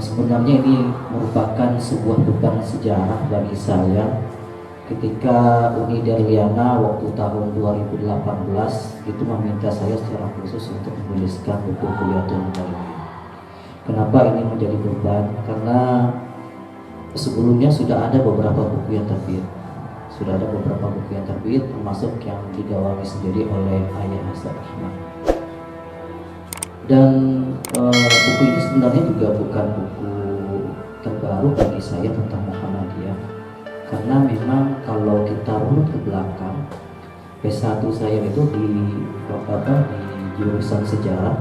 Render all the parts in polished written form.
Sebenarnya ini merupakan sebuah beban sejarah bagi saya ketika Uni Darliana waktu tahun 2018 itu meminta saya secara khusus untuk menuliskan buku Kulliyatul Muta'allimin. Kenapa ini menjadi beban? Karena sebelumnya sudah ada beberapa buku yang terbit, termasuk yang digawangi sendiri oleh Ayah Hasan Ahmad. Dan buku ini sebenarnya juga bukan buku terbaru bagi saya tentang Muhammadiyah, karena memang kalau kita runut ke belakang, S1 saya itu di jurusan sejarah,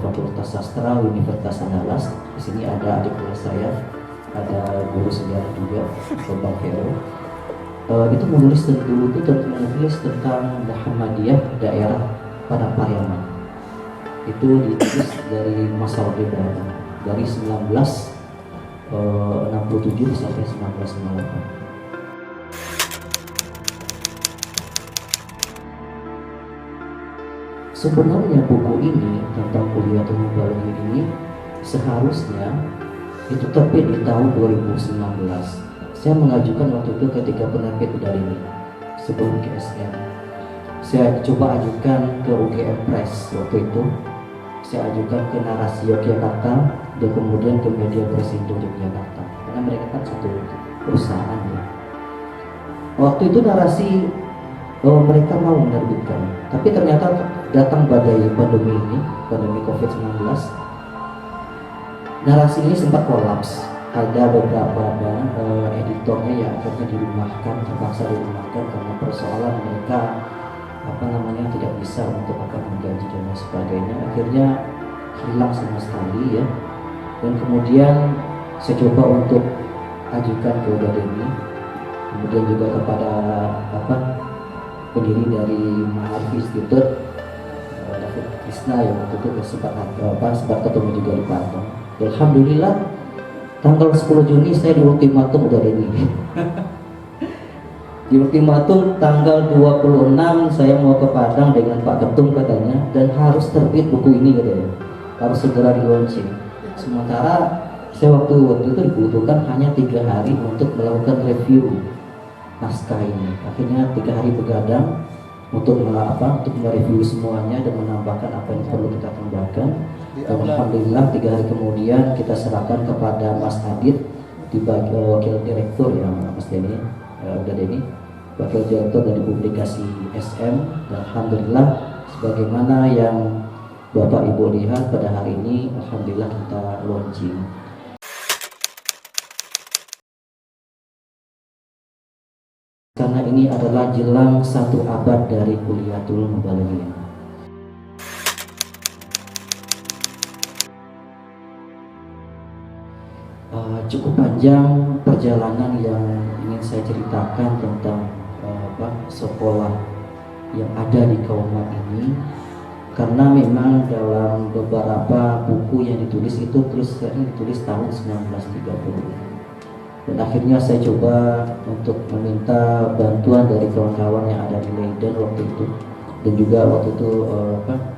Fakultas Sastra Universitas Andalas. Di sini ada adik kelas saya, ada guru sejarah juga, Bang Vero. Itu menulis tentang Muhammadiyah daerah Padang Pariaman. Itu ditulis dari masa Orde Baru, dari 1967 sampai 1998. Sebenarnya buku ini tentang Kulliyatul Muta'allimin ini seharusnya itu terbit di tahun 2019. Saya mengajukan waktu itu ketika penerbit Udarini sebelum GSM. Saya coba ajukan ke UGM Press waktu itu. Saya ajukan ke Narasi Yogyakarta dan kemudian ke Media Presindo Yogyakarta, karena mereka kan satu perusahaan ya. Waktu itu Narasi mereka mau menerbitkan, tapi ternyata datang badai pandemi ini, pandemi COVID-19. Narasi ini sempat kolaps. Ada beberapa editornya yang akhirnya dirumahkan, terpaksa dirumahkan karena persoalan mereka tidak bisa untuk menggaji dan lain sebagainya. Akhirnya hilang sama sekali ya. Dan kemudian saya coba untuk ajukan ke Udarini, kemudian juga kepada pendiri dari Ma'arif Institute, David Krishna, yang waktu itu sempat ketemu juga di Padang. Alhamdulillah tanggal 10 Juni saya di ultimatum Udarini. Di ultimatum tanggal 26 saya mau ke Padang dengan Pak Ketum katanya, dan harus terbit buku ini katanya, harus segera di launching. Sementara saya waktu itu dibutuhkan hanya 3 hari untuk melakukan review naskah ini. Akhirnya 3 hari begadang untuk mereview semuanya dan menambahkan apa yang perlu kita tambahkan. Dan alhamdulillah 3 hari kemudian kita serahkan kepada Mas Adit sebagai wakil direktur yang Mas Denny, wakil direktur dari publikasi SM. Dan alhamdulillah sebagaimana yang Bapak Ibu lihat pada hari ini, alhamdulillah kita launching. Karena ini adalah jelang 1 abad dari Kulliyatul Muta'allimin. Cukup panjang perjalanan yang ingin saya ceritakan tentang sekolah yang ada di Kauman ini, karena memang dalam beberapa buku yang ditulis itu ditulis tahun 1930. Dan akhirnya saya coba untuk meminta bantuan dari kawan-kawan yang ada di Leiden waktu itu, dan juga waktu itu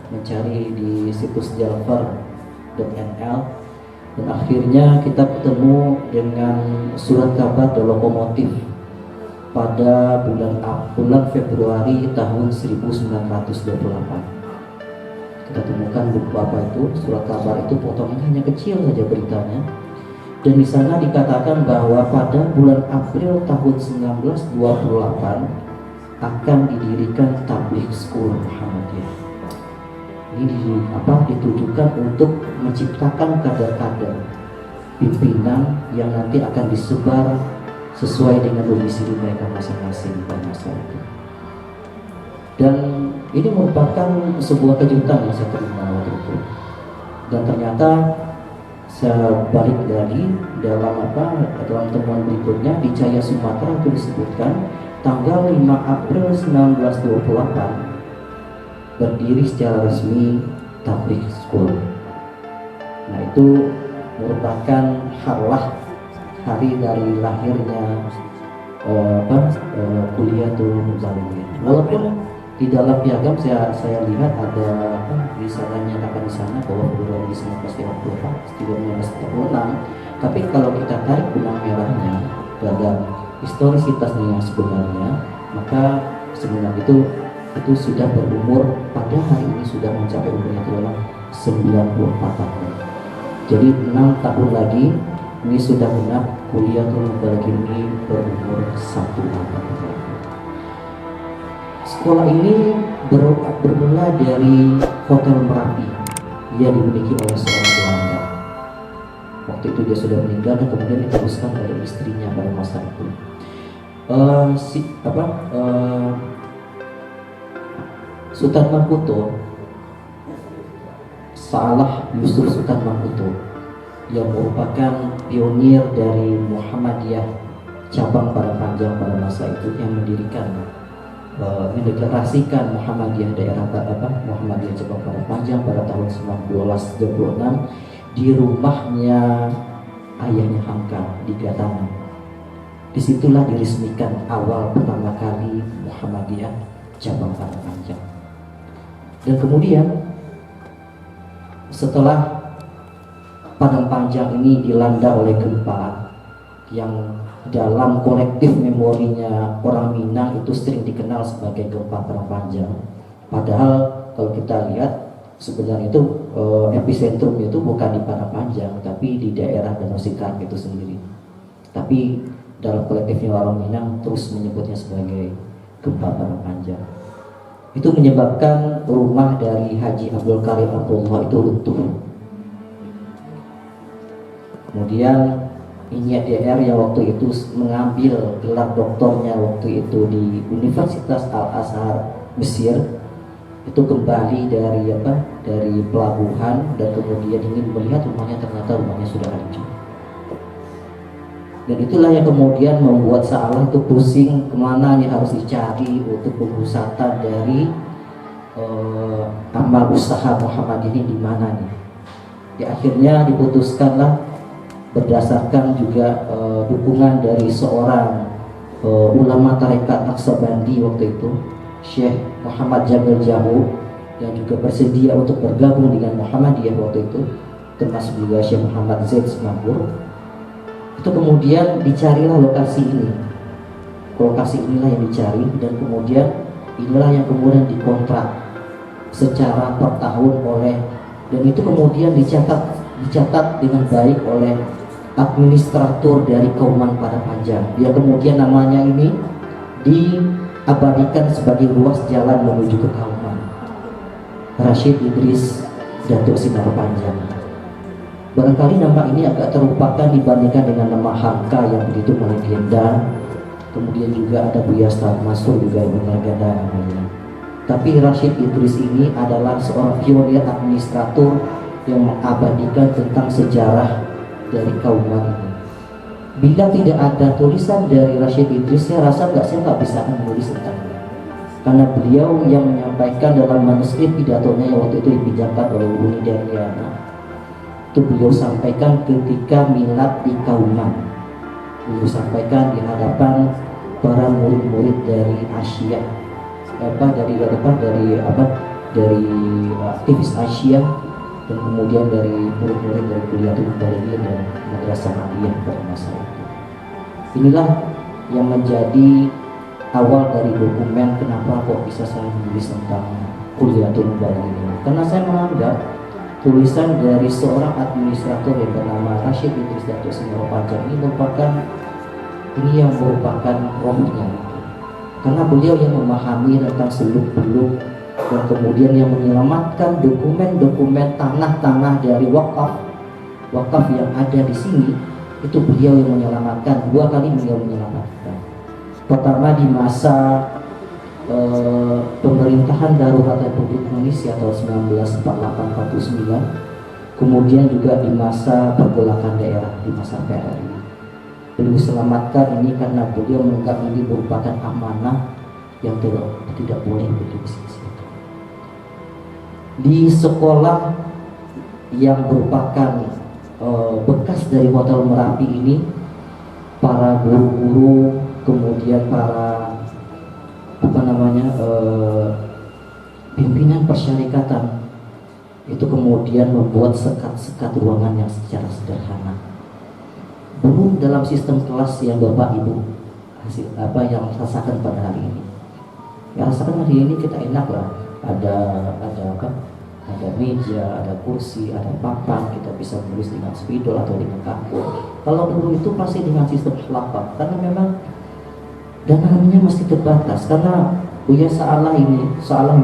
mencari di situs jalfar.nl, dan akhirnya kita ketemu dengan surat kabar The Lokomotif pada bulan Februari tahun 1928. Kita temukan buku apa itu, surat kabar itu potongannya hanya kecil saja beritanya. Dan di sana dikatakan bahwa pada bulan April tahun 1928 akan didirikan Tabligh School Muhammadiyah. Ini ditujukan untuk menciptakan kader-kader pimpinan yang nanti akan disebar sesuai dengan domisili mereka masing-masing pada masa itu. Dan ini merupakan sebuah kejutan yang saya terima waktu itu. Dan ternyata saya balik lagi dalam temuan berikutnya di Jaya Sumatera itu disebutkan tanggal 5 April 1928 berdiri secara resmi Tabligh School. Nah, itu merupakan hari dari lahirnya Kulliyatul Muta'allimin. Walaupun di dalam piagam saya lihat ada di sana nyatakan sana bahwa Februari 1936. Tapi kalau kita tarik benang merahnya dalam historisitasnya yang sebenarnya, maka sebenarnya itu sudah berumur, pada hari ini sudah mencapai umurnya adalah 94 tahun. Jadi 6 tahun lagi ini sudah benar Kuliatul Mubalighina ini berumur 1 abad. Sekolah ini bermula dari Hotel Merapi yang dimiliki oleh seorang Belanda. Waktu itu dia sudah meninggal dan kemudian diteruskan oleh istrinya pada masa itu. Sultan Mangkuto, Salah Yusuf Sultan Mangkuto, yang merupakan pionir dari Muhammadiyah cabang Padang pada masa itu, yang mendeklarasikan Muhammadiyah Muhammadiyah cabang Padang pada tahun 1926 di rumahnya ayahnya Hamka di Gatana. Disitulah diresmikan awal pertama kali Muhammadiyah cabang Padang. Dan kemudian setelah Padang Panjang ini dilanda oleh gempa yang dalam kolektif memorinya orang Minang itu sering dikenal sebagai gempa Padang Panjang. Padahal kalau kita lihat sebenarnya itu epicentrumnya itu bukan di Padang Panjang, tapi di daerah Danau Singkarak itu sendiri. Tapi dalam kolektifnya orang Minang terus menyebutnya sebagai gempa Padang Panjang. Itu menyebabkan rumah dari Haji Abdul Karim Abdullah itu runtuh. Kemudian Inya DR yang waktu itu mengambil gelar doktornya waktu itu di Universitas Al-Azhar Mesir, itu kembali dari pelabuhan dan kemudian ingin melihat rumahnya, ternyata rumahnya sudah hancur. Dan itulah yang kemudian membuat Salah itu pusing kemana nih harus dicari untuk pemusatan dari amal usaha Muhammad ini di mana nih. Ya, akhirnya diputuskanlah berdasarkan juga dukungan dari seorang ulama tarekat Naqsabandi waktu itu, Syekh Muhammad Jamil Jahu, yang juga bersedia untuk bergabung dengan Muhammadiyah waktu itu, termasuk juga Syekh Muhammad Zaid Semabur. Itu kemudian dicarilah lokasi ini. Lokasi inilah yang dicari dan kemudian inilah yang kemudian dikontrak secara per tahun oleh, dan itu kemudian dicatat dengan baik oleh administrator dari Kauman Padang Panjang. Dia kemudian namanya ini diabadikan sebagai ruas jalan menuju ke Kauman, Rashid Idris Datuk Sinar Panjang. Barangkali nama ini agak terlupakan dibandingkan dengan nama Hamka yang begitu melegenda. Kemudian juga ada Buya Stad Masur juga yang melegenda namanya. Tapi Rashid Idris ini adalah seorang pionir administrator yang mengabadikan tentang sejarah dari Kauman ini. Bila tidak ada tulisan dari Rashid Idris, saya rasa saya nggak bisa menulis tentangnya. Karena beliau yang menyampaikan dalam manuskrip pidatonya yang waktu itu dipinjamkan oleh Uni Daniana, itu beliau sampaikan ketika milad di Kauman. Beliau sampaikan di hadapan para murid-murid dari Asia, dari aktivis Asia, dan kemudian dari murid-murid dari Kuliatul Mubalighina dan Madrasah Aliyah pada masa itu. Inilah yang menjadi awal dari dokumen kenapa kok bisa saya menulis tentang Kuliatul Mubalighina. Karena saya menganggap tulisan dari seorang administrator yang bernama Rashid Idris Datuk Sinar Panjang ini merupakan rohnya. Karena beliau yang memahami tentang seluk-beluk dan kemudian yang menyelamatkan dokumen-dokumen tanah-tanah dari wakaf yang ada di sini. Itu beliau yang menyelamatkan, 2 kali beliau menyelamatkan. Pertama di masa pemerintahan darurat Republik Indonesia tahun 1948-49, kemudian juga di masa pergolakan daerah di masa PRRI. Beliau selamatkan ini karena beliau menganggap ini merupakan amanah yang tidak boleh disia-siakan. Di sekolah yang merupakan bekas dari Hotel Merapi ini, para guru-guru kemudian para pimpinan persyarikatan itu kemudian membuat sekat-sekat ruangan yang secara sederhana. Belum dalam sistem kelas yang Bapak Ibu yang rasakan pada hari ini. Ya, rasakan hari ini kita enak lah, ada apa? Ada meja, ada kursi, ada papan, kita bisa menulis dengan spidol atau dengan kartu. Kalau dulu itu pasti dengan sistem lapak, karena memang dananya masih terbatas. Karena Buya Sa'alah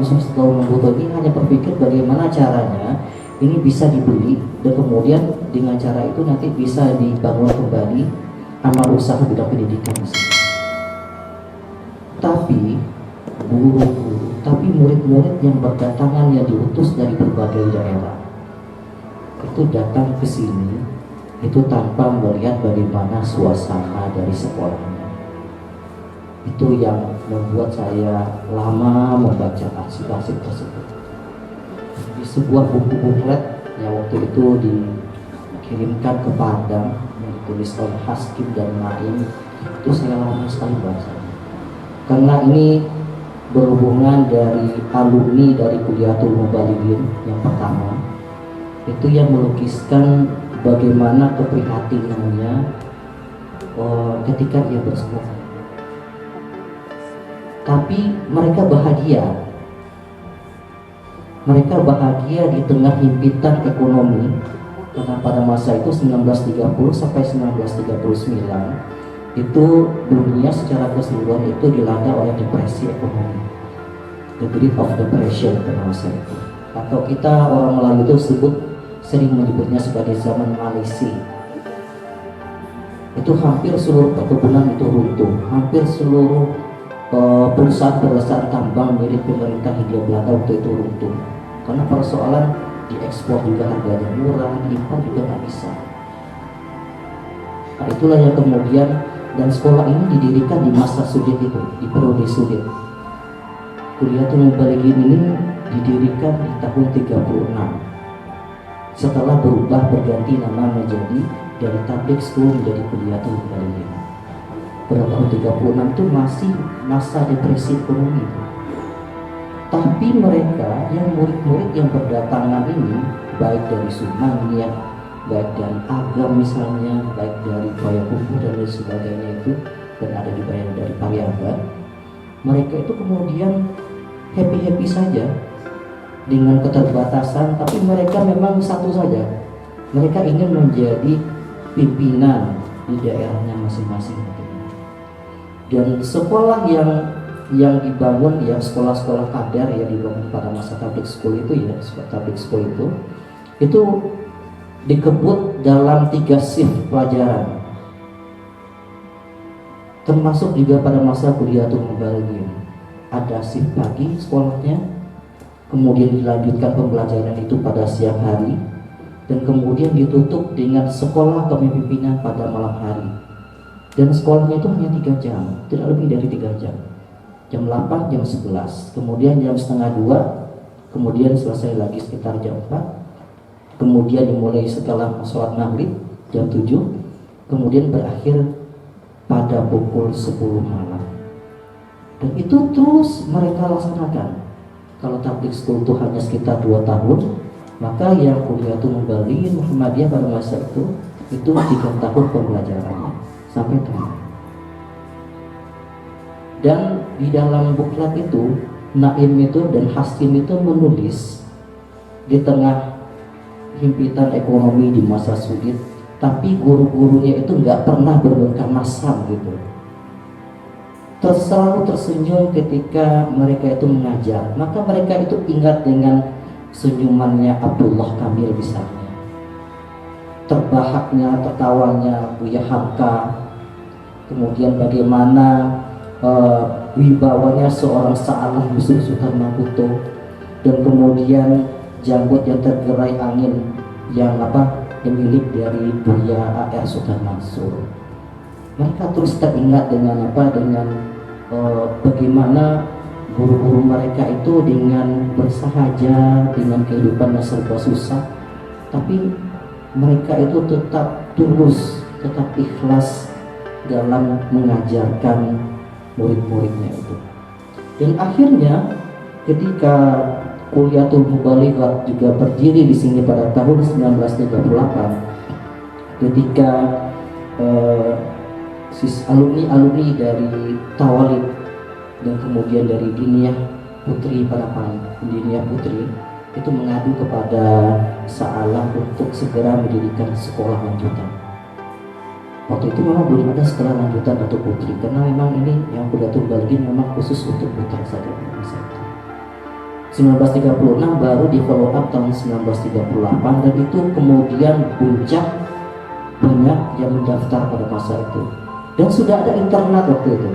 Yusuf setelah membutuhkan ini hanya berpikir bagaimana caranya ini bisa dibeli, dan kemudian dengan cara itu nanti bisa dibangun kembali amal usaha bidang pendidikan di sini. Tapi guru-guru, tapi murid-murid yang berdatangan, yang diutus dari berbagai daerah itu datang ke sini itu tanpa melihat bagaimana suasana dari sekolahnya. Itu yang membuat saya lama membaca arsip-arsip tersebut. Di sebuah buku buklet yang waktu itu dikirimkan ke Padang yang ditulis oleh Haskim dan Naim, itu saya lama sekali baca. Karena ini berhubungan dari alumni dari Kuliatul Mubalighin yang pertama, itu yang melukiskan bagaimana keprihatinannya ketika ia bersekolah. Tapi mereka bahagia di tengah himpitan ekonomi, karena pada masa itu 1930 sampai 1939 itu dunia secara keseluruhan itu dilanda oleh depresi ekonomi, the Great of Depression pada masa itu, atau kita orang Melayu itu sering menyebutnya sebagai zaman Malaysia. Itu hampir seluruh perkebunan itu runtuh, hampir seluruh perusahaan tambang milik pemerintah Hindia Belanda waktu itu runtuh, karena persoalan diekspor juga harganya murah, diimpor juga nggak bisa. Nah, itulah yang kemudian, dan sekolah ini didirikan di masa sulit itu, di periode sulit. Kuliatul Mubalighin ini didirikan di tahun 36 setelah berganti nama menjadi dari Tabligh School menjadi Kuliatul Mubalighin. Pada tahun 36 itu masih masa depresi ekonomi. Tapi mereka yang murid-murid yang berdatangan ini, baik dari Sumatera, baik dari Agam misalnya, baik dari Payakumbuh dan lain sebagainya itu, dan ada juga yang dari Pariaman, mereka itu kemudian happy saja dengan keterbatasan, tapi mereka memang satu saja, mereka ingin menjadi pimpinan di daerahnya masing-masing. Dan sekolah yang dibangun, ya sekolah-sekolah kader yang dibangun pada masa Tabligh School itu, ya Tabligh School itu dikebut dalam 3 shift pelajaran, termasuk juga pada masa Kuliatul Mubalighin. Ada shift pagi sekolahnya, kemudian dilanjutkan pembelajaran itu pada siang hari, dan kemudian ditutup dengan sekolah kepemimpinan pada malam hari. Dan sekolahnya itu hanya 3 jam, tidak lebih dari 3 jam. Jam 8, jam 11, kemudian jam setengah 2, kemudian selesai lagi sekitar jam 4, kemudian dimulai setelah sholat maghrib jam 7, kemudian berakhir pada pukul 10 malam. Dan itu terus mereka laksanakan. Kalau Tabligh School itu hanya sekitar 2 tahun, maka yang Kuliatul Mubalighin Muhammadiyah pada masa itu 3 tahun pembelajarannya sampai tamat. Dan di dalam buklet itu Naim itu dan Haskim itu menulis, di tengah himpitan ekonomi di masa sulit, tapi guru-gurunya itu nggak pernah bermuka masam gitu, selalu tersenyum ketika mereka itu mengajar. Maka mereka itu ingat dengan senyumannya Abdullah Kamil misalnya, terbahaknya, tertawanya Buya Hamka, kemudian bagaimana wibawanya seorang Sa'alah Yusuf Sukarnaputo, dan kemudian janggut yang tergerai angin yang milik dari Buya A.R. Sukarmansur. Mereka terus teringat dengan bagaimana guru-guru mereka itu dengan bersahaja, dengan kehidupan yang serba susah, tapi mereka itu tetap tulus, tetap ikhlas dalam mengajarkan murid-muridnya itu. Dan akhirnya ketika Kuliatul Mubalighah juga berdiri di sini pada tahun 1938 ketika alumni dari Tawalib dan kemudian dari Diniyah Putri Parapan, Diniyah Putri itu mengadu kepada Sa'alam untuk segera mendirikan sekolah lanjutan. Waktu itu memang belum ada sekolah lanjutan untuk putri, karena memang ini yang Kuliatul Balighin memang khusus untuk putra saja. 1936 baru di follow up tahun 1938, dan itu kemudian puncak banyak yang mendaftar pada masa itu, dan sudah ada internat waktu itu.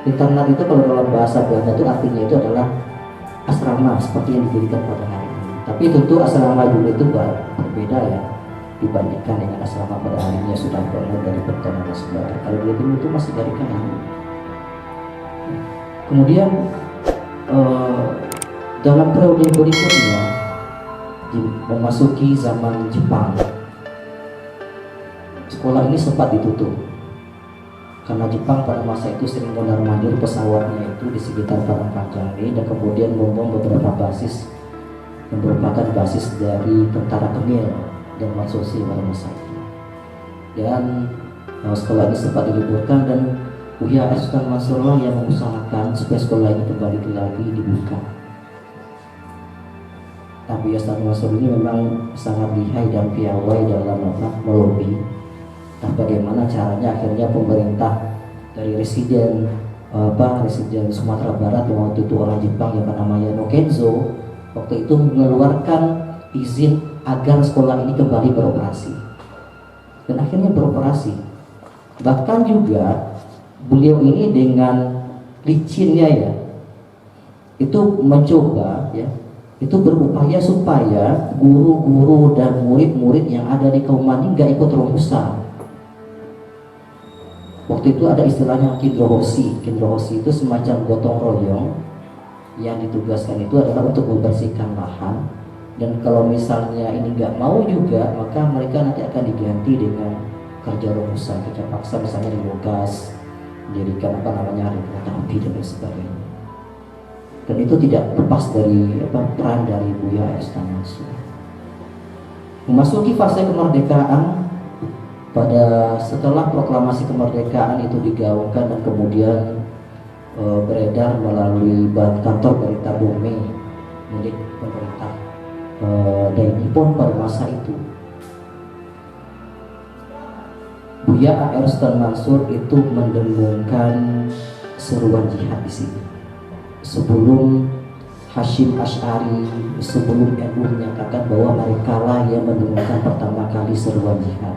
Internat itu kalau dalam bahasa Belanda itu artinya itu adalah asrama seperti yang didirikan pada hari ini. Tapi tentu asrama dulu itu berbeda ya dibandingkan dengan asrama pada hari ini, sudah bangun dari beton dan sebagainya. Kalau dulu itu masih dari kayu. Kemudian dalam periode berikutnya memasuki zaman Jepang, sekolah ini sempat ditutup karena Jepang pada masa itu sering mondar-mandir pesawatnya itu di sekitar Parangpanjang, dan kemudian membom beberapa basis yang merupakan basis dari tentara Kemil dan Matsushi pada masa itu. Dan sekolah ini sempat diliburkan, dan Buya Sultan Mansurlah yang mengusahakan supaya sekolah ini kembali lagi dibuka. Tapi Sultan Mansur ini memang sangat lihai dan piawai dalam melobi. Nah, bagaimana caranya akhirnya pemerintah dari residen Sumatera Barat yang waktu itu orang Jepang yang namanya No Kenzo waktu itu mengeluarkan izin agar sekolah ini kembali beroperasi, dan akhirnya beroperasi. Bahkan juga beliau ini dengan licinnya ya itu mencoba ya itu berupaya supaya guru-guru dan murid-murid yang ada di Kauman ini nggak ikut rumusan. Waktu itu ada istilahnya kindrohoshi. Kindrohoshi itu semacam gotong royong yang ditugaskan itu adalah untuk membersihkan lahan, dan kalau misalnya ini nggak mau juga, maka mereka nanti akan diganti dengan kerja rumusan, kerja paksa, misalnya di gas, didirikan kereta api dan lain sebagainya. Dan itu tidak lepas dari peran dari Buya Sultan Mansur. Memasuki fase kemerdekaan, pada setelah proklamasi kemerdekaan itu digaungkan dan kemudian beredar melalui kantor berita Bumi milik pemerintah Daeng Nippon pada masa itu. Buya Sultan Mansur itu mendengungkan seruan jihad di sini. Sebelum Hashim Ash'ari, sebelum NU menyatakan bahwa mereka lah yang mendengungkan pertama kali seruan jihad.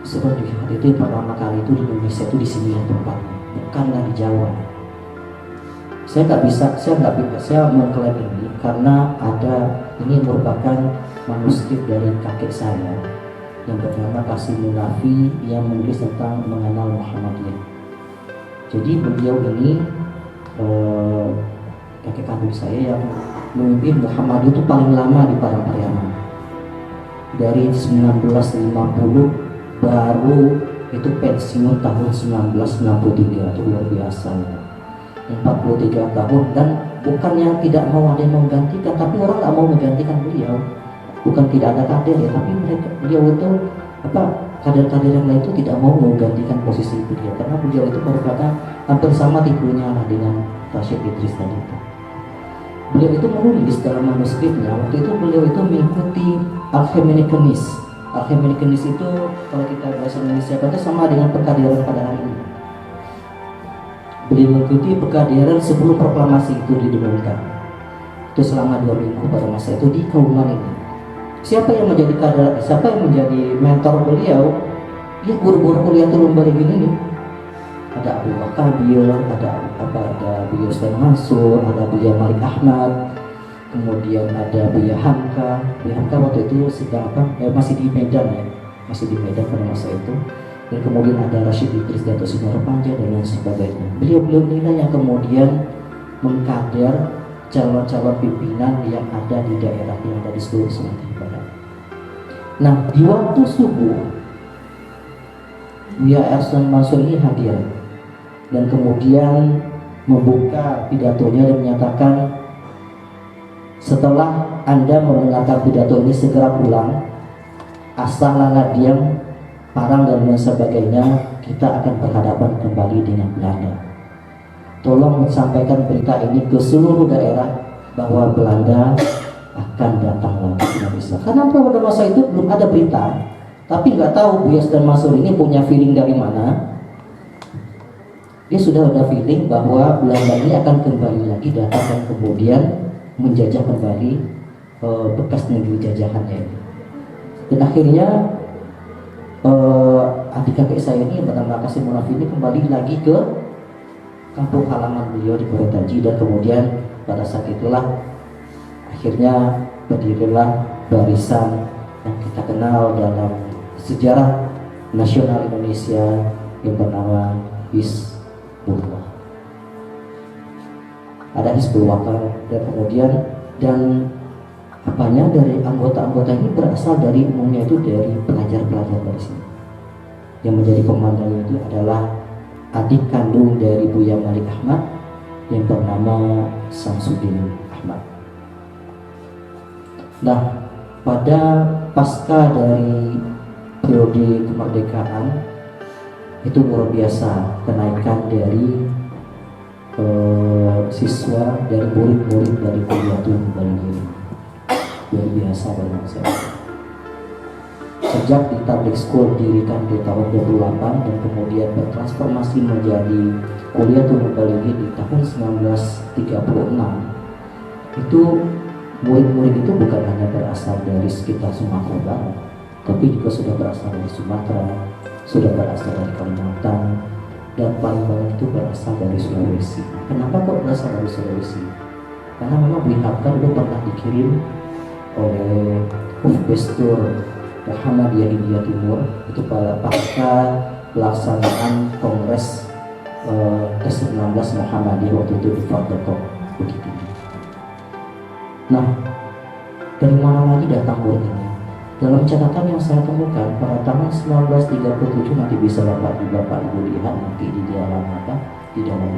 Seruan jihad itu pertama kali itu di Indonesia itu di sini yang tempatnya, bukanlah di Jawa. Saya mengklaim ini karena ini merupakan manuskrip dari kakek saya yang bernama Qasim Munafi yang menulis tentang mengenal Muhammadiyah. Jadi beliau ini kakek kandung saya yang memimpin Muhammadiyah itu paling lama di Padang Pariaman. Dari 1950 baru itu pensiun tahun 1963, itu luar biasa ya. 43 tahun, dan bukannya tidak mau ada yang menggantikan, tapi orang nggak mau menggantikan beliau. Bukan tidak ada kader ya, tapi beliau itu kader-kader yang lain itu tidak mau menggantikan posisi beliau, karena beliau itu merupakan hampir sama tipenya lah dengan Rashid Idris tadi itu. Beliau itu menulis dalam manuskripnya, waktu itu beliau itu mengikuti Al-Khameini. Al-Khameini itu kalau kita bahasa Indonesia kata sama dengan pekadiran pada hari ini. Beliau mengikuti pekadiran sebelum proklamasi itu didengungkan. Itu selama 2 minggu pada masa itu di Kauman ini. Siapa yang menjadi mentor beliau? Ya guru-guru Kuliatul Balighin ini. Ada Abu Bakabir, ada Buya Sultan Mansur, ada Buya Malik Ahmad, kemudian ada Buya Hamka. Buya Hamka waktu itu sedang masih di Medan ya, masih di Medan pada masa itu. Dan kemudian ada Rashid Idris Dato' Sidarapanja dan lain sebagainya. Beliau inilah yang kemudian mengkader calon-calon pimpinan yang ada di daerah yang ada di seluruh Sumatera Barat. Nah, di waktu subuh Buya Sultan Mansur ini hadir dan kemudian membuka pidatonya dan menyatakan, Setelah Anda mendengarkan pidato ini segera pulang, Astana diam, parang dan lain sebagainya, kita akan berhadapan kembali dengan Belanda. Tolong sampaikan berita ini ke seluruh daerah bahwa Belanda akan datang lagi ke Indonesia. Karena pada masa itu belum ada berita, tapi nggak tahu Buya dan Mansur ini punya feeling dari mana. Dia sudah ada feeling bahwa Belanda ini akan kembali lagi datang dan kemudian menjajah kembali bekas negeri jajahannya ini. Dan akhirnya adik kakek saya ini yang bernama Kasim Munaf ini kembali lagi ke kampung halaman beliau di Purworejo, dan kemudian pada saat itulah akhirnya berdirilah barisan yang kita kenal dalam sejarah nasional Indonesia yang bernama Hizbullah. Ada Hizbullah dan kemudian apanya dari anggota-anggota ini berasal dari umumnya itu dari pelajar-pelajar dari sini. Yang menjadi komandannya itu adalah adik kandung dari Buya Malik Ahmad yang bernama Samsudin Ahmad. Nah, pada pasca dari periode kemerdekaan itu luar biasa kenaikan dari siswa, dari murid-murid dari Kuliatul Muballighin. Luar biasa bagi saya. Sejak di Tabligh School didirikan di tahun 28 dan kemudian bertransformasi menjadi Kuliatul Muballighin di tahun 1936, itu murid-murid itu bukan hanya berasal dari sekitar Sumatera Barat, tapi juga sudah berasal dari Sumatera, sudah berasal dari Kalimantan, dan paling banyak itu berasal dari Sulawesi. Kenapa kok berasal dari Sulawesi? Karena memang Buya Hamka dulu pernah dikirim oleh Bestur Muhammadiyah India Timur itu pada pasca pelaksanaan Kongres ke-19 Muhammadiyah waktu itu di Fort Depok begitu. Nah, dari mana lagi datang murid ini? Dalam catatan yang saya temukan pada tahun 1937, nanti bisa Bapak Ibu lihat nanti di dalam di dalam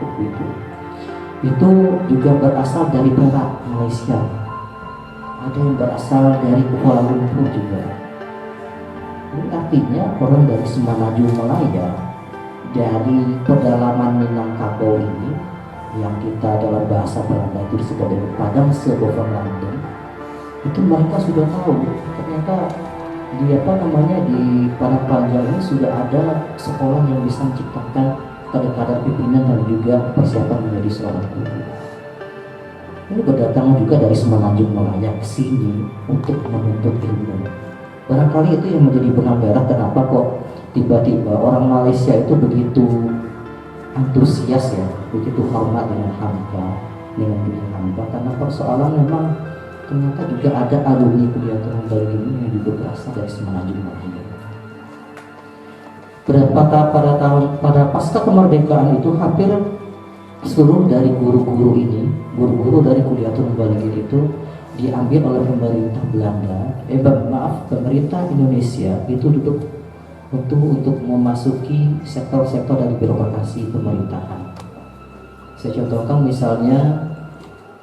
buku itu juga berasal dari Perak, Malaysia. Ada yang berasal dari Kuala Lumpur juga. Ini artinya orang dari Semenanjung Malaya, dari pedalaman Minangkabau ini yang kita dalam bahasa Belanda itu disebut dengan Padang Sebovenlanden, itu mereka sudah tahu ternyata di di Padang Panjang ini sudah ada sekolah yang bisa menciptakan kadar-kadar pimpinan dan juga persiapan menjadi seorang guru. Ini berdatangan juga dari Semenanjung Malaya ke sini untuk menuntut ilmu. Barangkali itu yang menjadi benang merah kenapa kok tiba-tiba orang Malaysia itu begitu antusias ya, begitu hormat dengan Buya Hamka, karena persoalan memang ternyata juga ada alumni Kuliatul Muballighin yang juga berasal dari Semenanjung Malaya. Pada pasca kemerdekaan itu hampir seluruh dari guru-guru dari Kuliatul Muballighin itu diambil oleh pemerintah Belanda, pemerintah Indonesia itu duduk untuk memasuki sektor-sektor dari birokrasi pemerintahan. Saya contohkan misalnya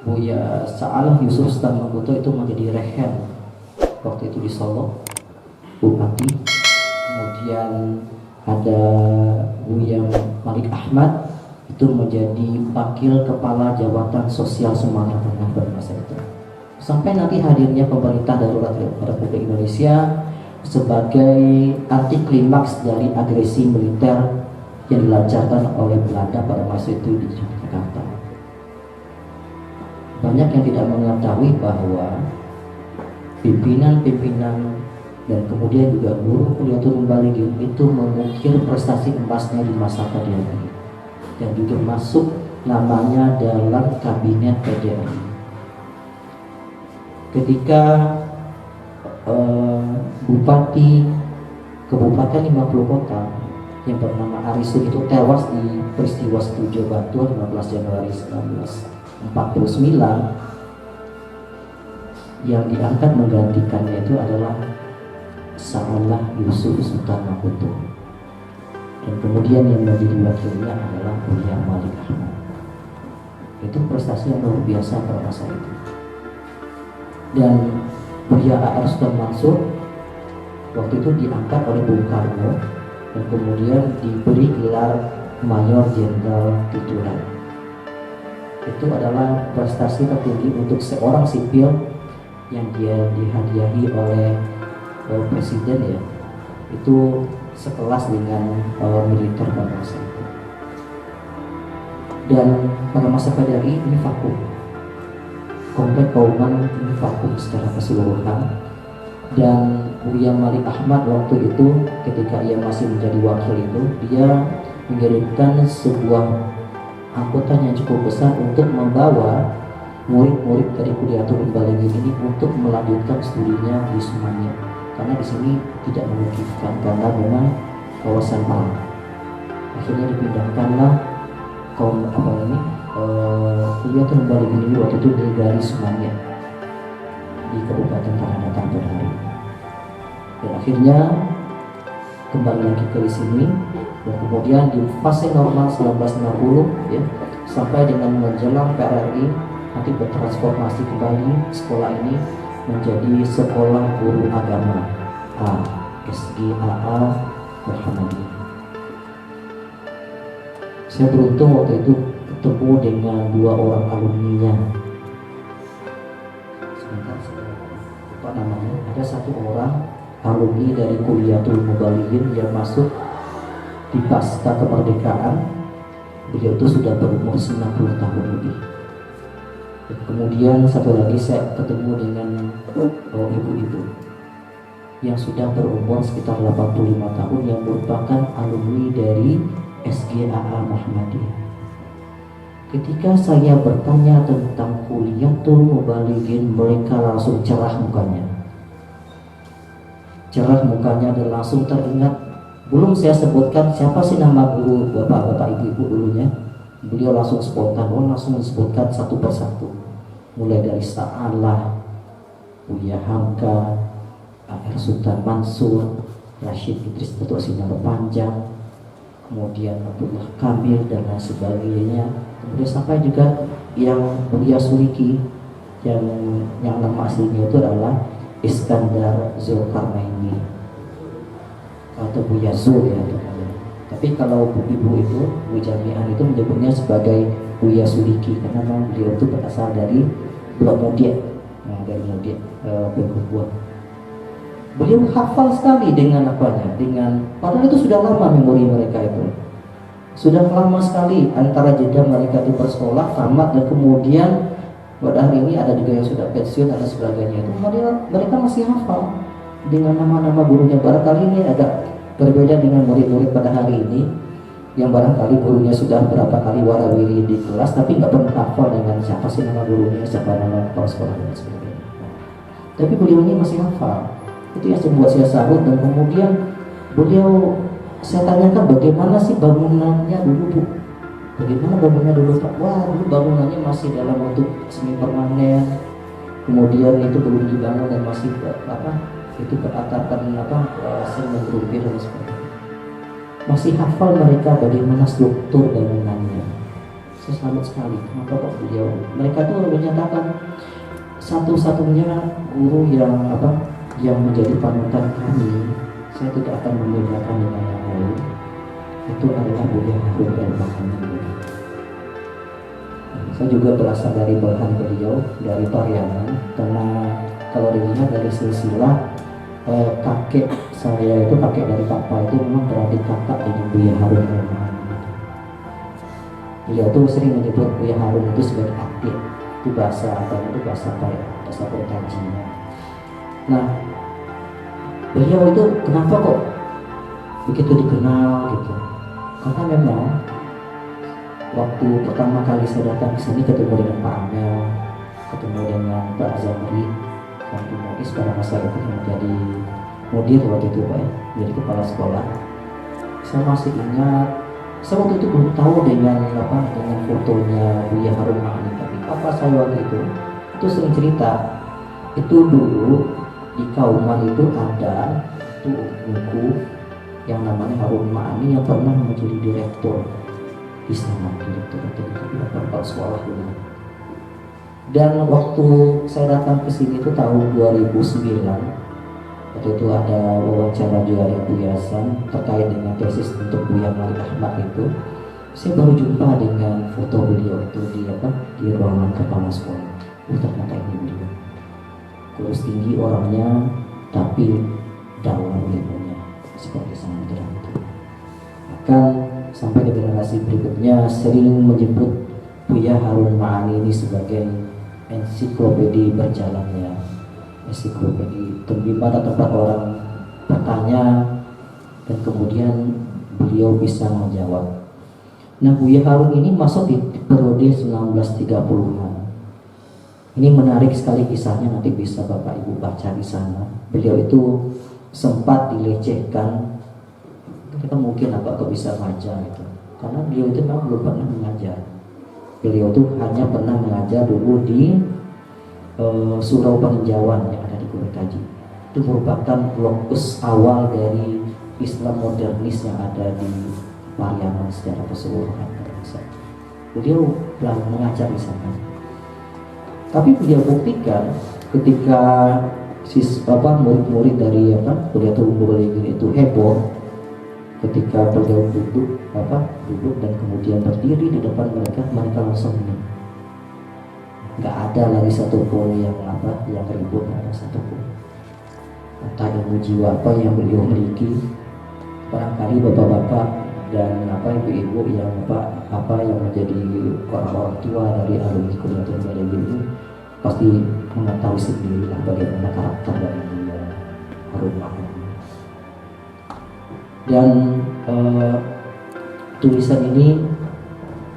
Buya Sa'alah Yusuf Stan Mabuto itu menjadi rehen waktu itu di Solo, bupati. Kemudian ada Buya Malik Ahmad itu menjadi wakil kepala jabatan sosial Sumatera Tengah pada masa itu. Sampai nanti hadirnya pemerintah darurat Republik Indonesia sebagai anti klimaks dari agresi militer yang dilancarkan oleh Belanda pada masa itu di Jakarta. Banyak yang tidak mengetahui bahwa pimpinan-pimpinan dan kemudian juga guru Kuliatul Muballighin itu mengukir prestasi emasnya di masa KDRI dan juga masuk namanya dalam kabinet PDRI. Ketika bupati Kabupaten 50 kota yang bernama Arisun itu tewas di peristiwa Setujo Batu 15 Januari 1949, yang diangkat menggantikannya itu adalah Sa'alah Yusuf Sultan Maputo, dan kemudian yang menjadi wakilnya adalah Buya Malik Ahmad. Itu prestasi yang luar biasa pada masa itu. Dan Buya A.R. Sultan Mansur waktu itu diangkat oleh Bung Karno dan kemudian diberi gelar Mayor Jenderal tituler. Itu adalah prestasi tertinggi untuk seorang sipil yang dia dihadiahi oleh presiden ya. Itu sekelas dengan militer pada masa itu. Dan pada masa PDRI ini vakum, komplek Kauman ini vakum secara keseluruhan. Dan Buya Malik Ahmad waktu itu ketika ia masih menjadi wakil itu, dia mengirimkan sebuah angkutan yang cukup besar untuk membawa murid-murid dari Kuliatul Mubalighin ini untuk melanjutkan studinya di Sumanya, karena di sini tidak memungkinkan karena memang kawasan perang. Akhirnya dipindahkanlah Kuliatul Mubalighin ini waktu itu dari Sumanya di Kabupaten Tanah Datar pada hari ini. Dan akhirnya kembali lagi ke sini, dan kemudian di fase normal 1960 ya, sampai dengan menjelang PRRI nanti bertransformasi kembali sekolah ini menjadi Sekolah Guru Agama SGAA Muhammadiyah. Saya beruntung waktu itu ketemu dengan dua orang alumninya. Sebentar saya lupa namanya. Ada satu orang alumni dari Kuliatul Mubalighin yang masuk di pasca kemerdekaan. Beliau itu sudah berumur 90 tahun lebih. Dan kemudian satu lagi saya ketemu dengan ibu-ibu yang sudah berumur sekitar 85 tahun yang merupakan alumni dari SGAA Muhammadiyah. Ketika saya bertanya tentang Kuliatul Mubalighin, mereka langsung cerah mukanya. Cerah mukanya dan langsung teringat. Belum saya sebutkan siapa sih nama guru bapak-bapak ibu-ibu dulunya, beliau langsung spontan, langsung disebutkan satu persatu, mulai dari Sa'alah, Buya Hamka, A.R. Sultan Mansur, Rashid Idris Datuk Sinar Panjang, kemudian Abdullah Kamil dan lain sebagainya. Kemudian sampai juga yang Buya Suliki yang nama aslinya itu adalah Iskandar Zulkarnaini atau Buya Zul ya. Tapi kalau ibu itu, Bu Jami'ah itu menyebutnya sebagai Buya Suliki karena memang beliau itu berasal dari Blok Mudia, dari Mudia Bengkulu. Beliau hafal sekali dengan apanya, dengan padahal itu sudah lama memori mereka itu. Sudah lama sekali antara jeda mereka di bersekolah, tamat, dan kemudian pada hari ini ada juga yang sudah pensiun dan sebagainya. Itu mereka masih hafal dengan nama-nama gurunya. Barangkali ini agak berbeda dengan murid-murid pada hari ini yang barangkali gurunya sudah berapa kali warawiri di kelas tapi nggak pernah hafal dengan siapa sih nama gurunya, siapa nama kepala sekolah dan sebagainya. Tapi beliau ini masih hafal. Itu yang membuat saya salut. Dan kemudian beliau, saya tanyakan bagaimana sih bangunannya dulu Bu, bagaimana bangunannya dulu Pak? Wah, dulu bangunannya masih dalam bentuk semi permanen, kemudian itu belum dibangun dan masih itu beratapkan semen rumpir dan sebagainya. Masih hafal mereka bagaimana struktur bangunannya. Saya salut sekali. Kenapa kok beliau? Mereka tuh menyatakan satu-satunya guru yang menjadi panutan kami. Saya tidak akan membedakan dengan yang lain. Itu adalah Buya Harun El-Mahmudi. Saya juga berasal dari bahan beliau, dari Pariaman, karena kalau dilihat dari silsilah kakek saya itu, kakek dari papa itu memang beradik kakak dengan Buya Harun El-Mahmudi. Beliau tuh sering menyebut Buya Harun itu sebagai adik. Itu bahasa bahasa Pertajinya. Nah, beliau itu kenapa kok begitu dikenal gitu? Karena memang waktu pertama kali saya datang ke sini ketemu dengan Pak Amel, ketemu dengan Pak Zamri, dan kemudian sekarang saya itu menjadi mudir waktu itu Pak ya, jadi kepala sekolah. Saya masih ingat, saya waktu itu belum tahu dengan fotonya Buya Harun Mahmudi, tapi papa saya waktu itu sering cerita, itu dulu di Kauman itu ada buku yang namanya Harun Ma'ani yang pernah menjadi direktur di sana, direktur kepala sekolah dulu. Dan waktu saya datang ke sini itu tahun 2009, waktu itu ada wawancara juga yang Buya Hasan terkait dengan tesis untuk Buya Malik Ahmad itu. Saya baru jumpa dengan foto beliau itu di ruangan kepala sekolah. Ternyata ini beliau. Kurus tinggi orangnya, tapi dalam ilmunya seperti samudra itu. Bahkan sampai ke generasi berikutnya sering menyebut Buya Harun Ma'ani ini sebagai ensiklopedi berjalannya, ensiklopedi di mana tempat orang bertanya dan kemudian beliau bisa menjawab. Nah, Buya Harun ini masuk di periode 1930-an. Ini menarik sekali kisahnya, nanti bisa Bapak Ibu baca di sana. Beliau itu sempat dilecehkan, kita mungkin kok bisa ngajar gitu, karena beliau itu memang belum pernah mengajar. Beliau itu hanya pernah mengajar dulu di Surau Peninjauan yang ada di Gunung Kaji. Itu merupakan lokus awal dari Islam modernis yang ada di Pariaman secara keseluruhan. Beliau telah mengajar di sana. Tapi beliau buktikan ketika murid-murid dari Kuliah Tulumbulingin itu heboh ketika beliau duduk dan kemudian berdiri di depan mereka langsung ini. Nggak ada lagi satupun yang ribut, nggak ada satupun. Entah ilmu jiwa apa yang beliau miliki. Barangkali bapak-bapak dan ibu-ibu yang yang menjadi orang-orang tua dari alumni Kuliah Tulumbulingin ini pasti mengetahui sendiri bagaimana karakter dari Harun Ma'ani. Dan tulisan ini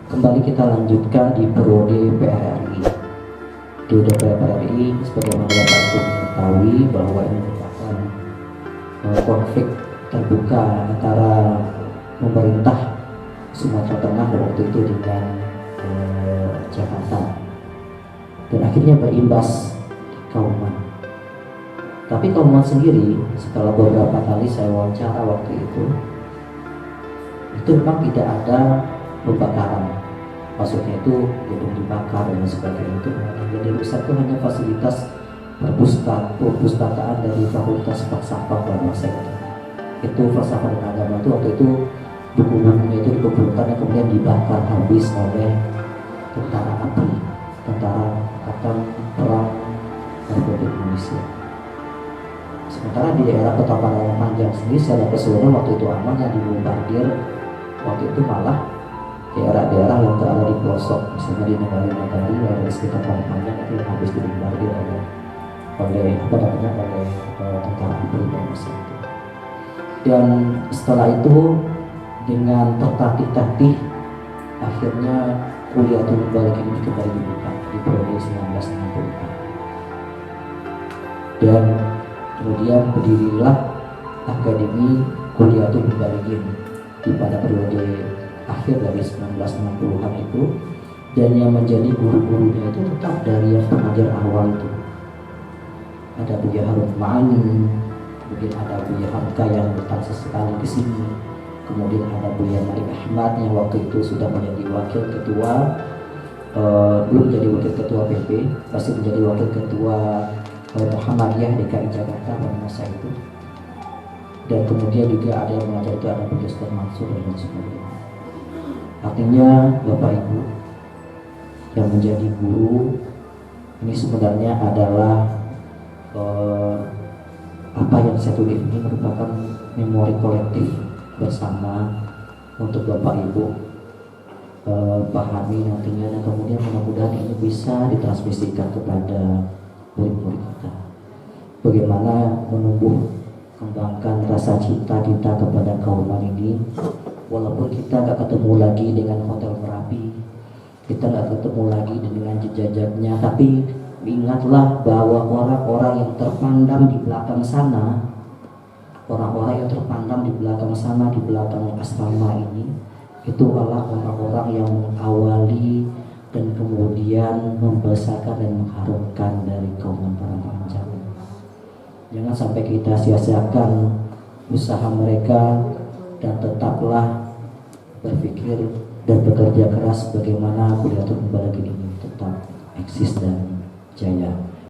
kembali kita lanjutkan di periode PRRI. Di PRRI sebagaimana Bapak Ibu mengetahui bahwa ini merupakan konflik terbuka antara pemerintah Sumatera Tengah waktu itu dengan Jakarta, dan akhirnya berimbas Kauman. Tapi Kauman sendiri setelah beberapa kali saya wawancara waktu itu memang tidak ada pembakaran, maksudnya itu gedung dibakar dan sebagainya. Itu jadi rusak itu hanya fasilitas perpustakaan dari Fakultas Falsafah dan Masyarakat. Itu falsafah dan agama itu waktu itu buku-bukunya itu dikumpulkan dan kemudian dibakar habis oleh tentara ABRI, tentara Angkatan Perang Republik Indonesia. Sementara di daerah Kota Panjang sendiri secara keseluruhan waktu itu aman, yang dibombardir waktu itu malah daerah-daerah yang berada di pelosok, misalnya di negara-negara yang di sekitar Panjang itu yang habis dibombardir oleh tentara ABRI dan masyarakat. Dan setelah itu dengan tertatih-tatih akhirnya Kuliah Tulumbulingin ini kembali dibuka di periode 1960-an. Dan kemudian berdirilah Akademi Kuliah Tulumbulingin di pada periode akhir dari 1960-an itu, dan yang menjadi guru-gurunya itu tetap dari yang pengajar awal itu. Ada Buya Harun Ma'ani, kemudian ada Buya Hamka yang datang sesekali ke sini. Kemudian ada Buya Malik Ahmad yang waktu itu sudah menjadi wakil ketua, belum menjadi wakil ketua PP, pasti menjadi wakil ketua Muhammadiyah DKI Jakarta pada masa itu. Dan kemudian juga ada yang mengajar itu ada Buya Ustaz Mansur dan sebagainya. Artinya Bapak Ibu yang menjadi guru ini sebenarnya adalah apa yang saya tulis ini merupakan memori kolektif bersama untuk Bapak Ibu pahami nantinya, dan kemudian mudah-mudahan ini bisa ditransmisikan kepada murid-murid kita. Bagaimana menumbuh kembangkan rasa cita-cita kepada Kauman ini, walaupun kita gak ketemu lagi dengan Hotel Merapi, kita gak ketemu lagi dengan jejaknya, tapi ingatlah bahwa orang-orang yang terpandang di belakang sana, di belakang asrama ini, itu adalah orang-orang yang mengawali dan kemudian membesarkan dan mengharumkan dari Kauman Panjang. Jangan sampai kita sia-siakan usaha mereka, dan tetaplah berpikir dan bekerja keras bagaimana Kuliah Tulumbulingin ini tetap eksis. Sukses dan jaya.